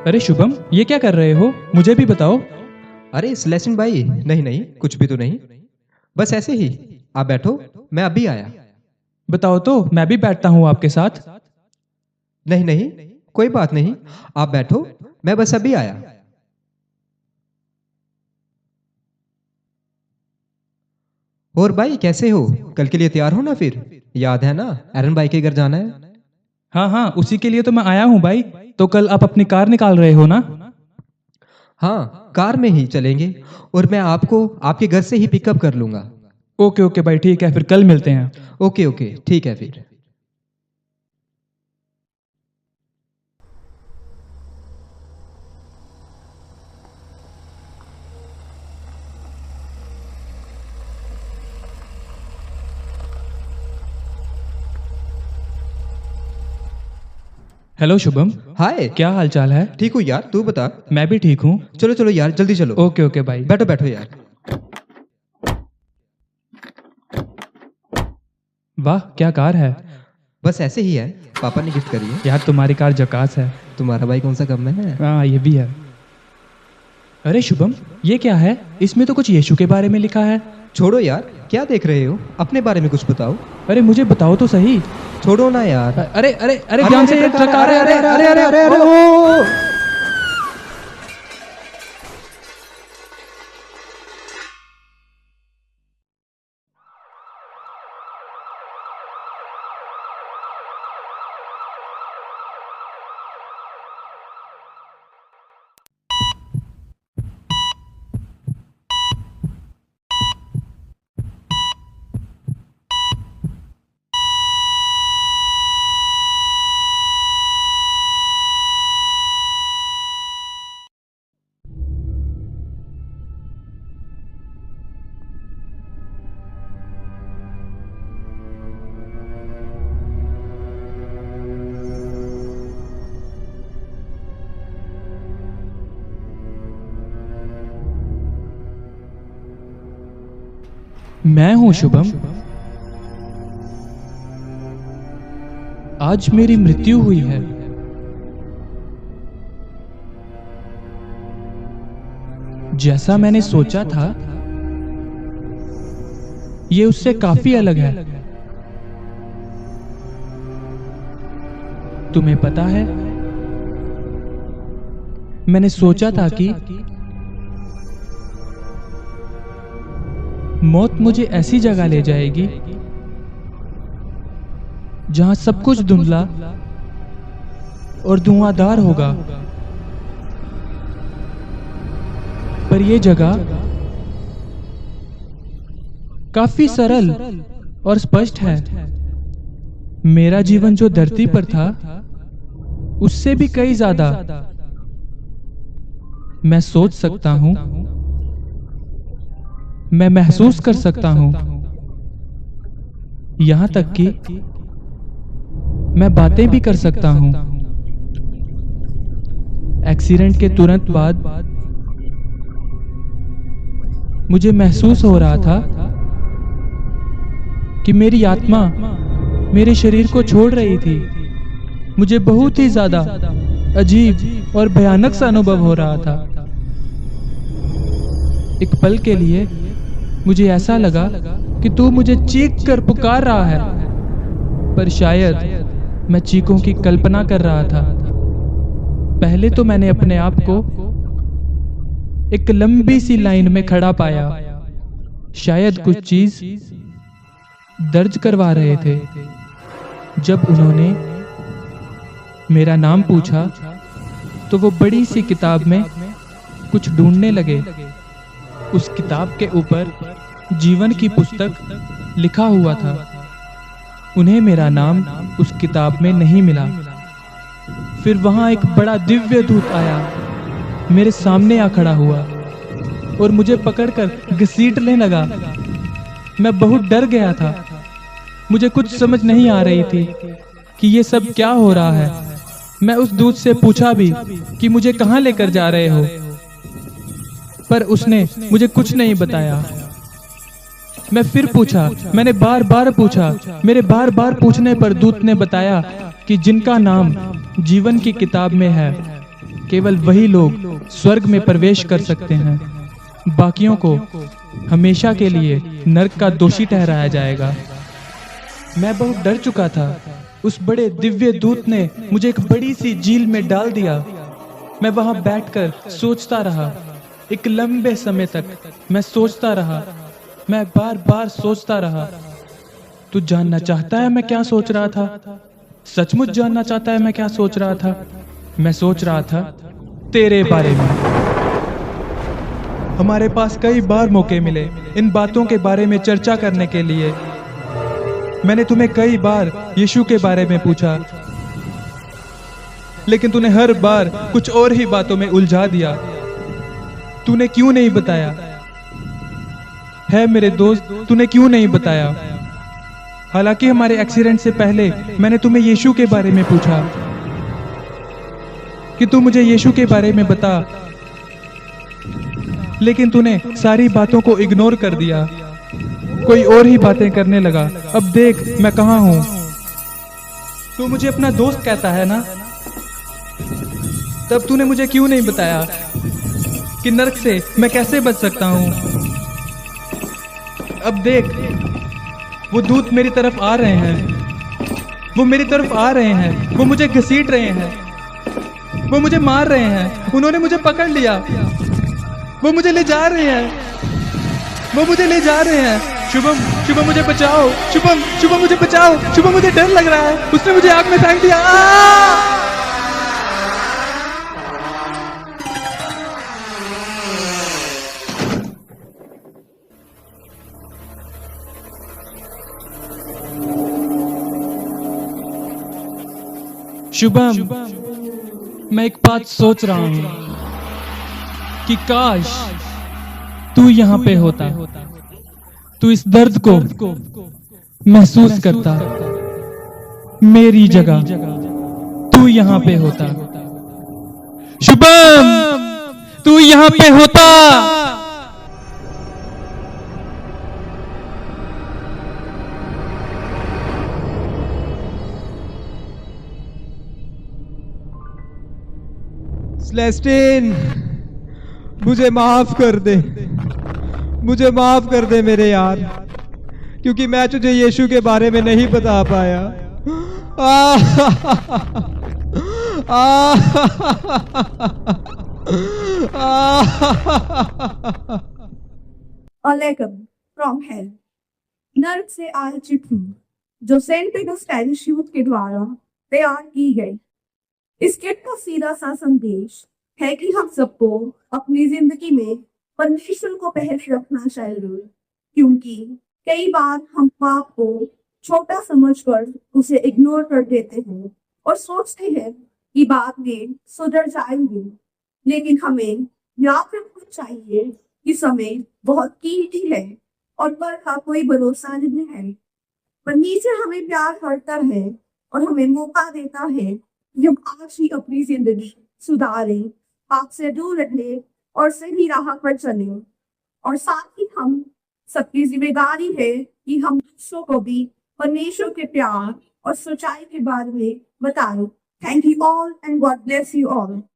अरे शुभम, ये क्या कर रहे हो? मुझे भी बताओ। अरे सिलेशन भाई, नहीं नहीं, कुछ भी तो नहीं, बस ऐसे ही। आप बैठो, मैं अभी आया। बताओ तो, मैं भी बैठता हूँ आपके साथ। नहीं नहीं, कोई बात नहीं, आप बैठो, मैं बस अभी आया। और भाई कैसे हो? कल के लिए तैयार हो ना फिर? याद है ना, एरन भाई के घर जाना है। हाँ हाँ, उसी के लिए तो मैं आया हूँ भाई। तो कल आप अपनी कार निकाल रहे हो ना? हाँ, कार में ही चलेंगे, और मैं आपको आपके घर से ही पिकअप कर लूंगा। ओके ओके भाई, ठीक है, फिर कल मिलते हैं। ओके ओके, ठीक है फिर। हेलो शुभम। हाय। क्या हाल चाल है? ठीक हूँ यार, तू बता। मैं भी ठीक हूँ। चलो चलो यार, जल्दी चलो। ओके ओके भाई। बैठो बैठो यार। वाह, क्या कार है। बस ऐसे ही है, पापा ने गिफ्ट करी है। यार तुम्हारी कार झकास है। तुम्हारा भाई कौन सा कम में है? हाँ, ये भी है। अरे शुभम, ये क्या है? इसमें तो कुछ यीशु के बारे में लिखा है। छोड़ो यार, क्या देख रहे हो? अपने बारे में कुछ बताओ। अरे मुझे बताओ तो सही। छोड़ो ना यार। अरे अरे अरे, ध्यान से, ये ट्रक आ रहा है। अरे अरे अरे अरे अरे, ओ! मैं हूं शुभम। आज मेरी मृत्यु हुई है। जैसा मैंने सोचा था, ये उससे काफी अलग है। तुम्हें पता है, मैंने सोचा था कि मौत मुझे ऐसी जगह ले जाएगी जहां सब कुछ धुंधला और धुआंधार होगा, पर यह जगह काफी सरल और स्पष्ट है। मेरा जीवन जो धरती पर था, उससे भी कई ज्यादा। मैं सोच सकता हूं, मैं महसूस कर सकता हूं, यहां तक कि मैं बातें भी कर सकता हूं। एक्सीडेंट के तुरंत बाद मुझे महसूस हो रहा था कि मेरी आत्मा मेरे शरीर को छोड़ रही थी। मुझे बहुत ही ज्यादा अजीब और भयानक सा अनुभव हो रहा था। एक पल के लिए मुझे ऐसा लगा कि तू मुझे चीख कर पुकार रहा है, पर शायद मैं चीखों की कल्पना कर रहा था। पहले तो मैंने अपने आप को एक लंबी सी लाइन में खड़ा पाया। शायद कुछ चीज दर्ज करवा रहे थे। जब उन्होंने मेरा नाम पूछा, तो वो बड़ी सी किताब में कुछ ढूंढने लगे। उस किताब के ऊपर जीवन की पुस्तक लिखा हुआ था। उन्हें मेरा नाम उस किताब में नहीं मिला। फिर वहां एक बड़ा दिव्य दूत आया, मेरे सामने आ खड़ा हुआ और मुझे पकड़कर घसीटने लगा। मैं बहुत डर गया था। मुझे कुछ समझ नहीं आ रही थी कि ये सब क्या हो रहा है। मैं उस दूत से पूछा भी कि मुझे कहां लेकर जा रहे हो, पर उसने मुझे कुछ नहीं बताया। मैं फिर पूछा, मैंने बार बार पूछा। मेरे बार बार पूछने पर दूत ने बताया कि जिनका नाम जीवन की किताब में है, केवल वही लोग स्वर्ग में प्रवेश कर सकते हैं। बाकियों को हमेशा के लिए नरक का दोषी ठहराया जाएगा। मैं बहुत डर चुका था। उस बड़े दिव्य दूत ने मुझे एक बड़ी सी झील में डाल दिया। मैं वहां बैठकर सोचता रहा। एक लंबे समय तक मैं सोचता रहा। मैं बार बार सोचता रहा। तू जानना चाहता है मैं क्या सोच रहा था? सचमुच जानना चाहता है मैं क्या सोच रहा था? मैं सोच रहा था तेरे बारे में। हमारे पास कई बार मौके मिले इन बातों के बारे में चर्चा करने के लिए। मैंने तुम्हें कई बार यीशु के बारे में पूछा, लेकिन तूने हर बार कुछ और ही बातों में उलझा दिया। तूने क्यों नहीं बताया? है मेरे दोस्त, तूने क्यों नहीं बताया? हालांकि हमारे एक्सीडेंट से पहले मैंने तुम्हें यीशु के बारे में पूछा कि तू मुझे यीशु के बारे में बता, लेकिन तूने सारी बातों को इग्नोर कर दिया। कोई और ही बातें करने लगा। अब देख मैं कहाँ हूं। तू मुझे अपना दोस्त कहता है ना? तब तूने मुझे क्यों नहीं बताया कि नरक से मैं कैसे बच सकता हूं? अब देख वो दूत मेरी तरफ आ रहे हैं। वो मेरी तरफ आ रहे हैं। वो मुझे घसीट रहे हैं। वो मुझे मार रहे हैं। उन्होंने मुझे पकड़ लिया। वो मुझे ले जा रहे हैं। वो मुझे ले जा रहे हैं। शुभम, शुभम मुझे बचाओ। शुभम, शुभम मुझे बचाओ। शुभम मुझे डर लग रहा है। उसने मुझे आग में फेंक दिया। शुभम, मैं एक बात सोच रहा हूं कि काश तू यहाँ पे होता। तू इस दर्द को महसूस करता। मेरी जगह तू यहाँ पे होता। शुभम, तू यहाँ पे होता। सेलेस्टिन, मुझे माफ कर दे। मुझे माफ कर दे मेरे यार, क्योंकि मैं तुझे यीशु के बारे में नहीं बता पाया। Letter from hell. नर्क से आई चिट्ठी जो सेंट पीटर्स पैरिश यूथ के द्वारा तैयार की गई। इस किट का सीधा सा संदेश है कि हम सबको अपनी जिंदगी में परमेश्वर को पहले रखना चाहिए, क्योंकि कई बार हम पाप को छोटा समझकर उसे इग्नोर कर देते हैं और सोचते हैं कि बाद में सुधर जाएंगे। लेकिन हमें याद रखना चाहिए कि समय बहुत कीमती है और कल का कोई भरोसा नहीं है। परमेश्वर हमें प्यार करता है और हमें मौका देता है कि हम आज ही अपनी जिंदगी सुधारें, पाप से दूर रहने और सही राह पर चले। और साथ ही हम सबकी जिम्मेदारी है कि हम दूसरों को भी परमेश्वर के प्यार और सच्चाई के बारे में बताएं। Thank you all and God bless you all.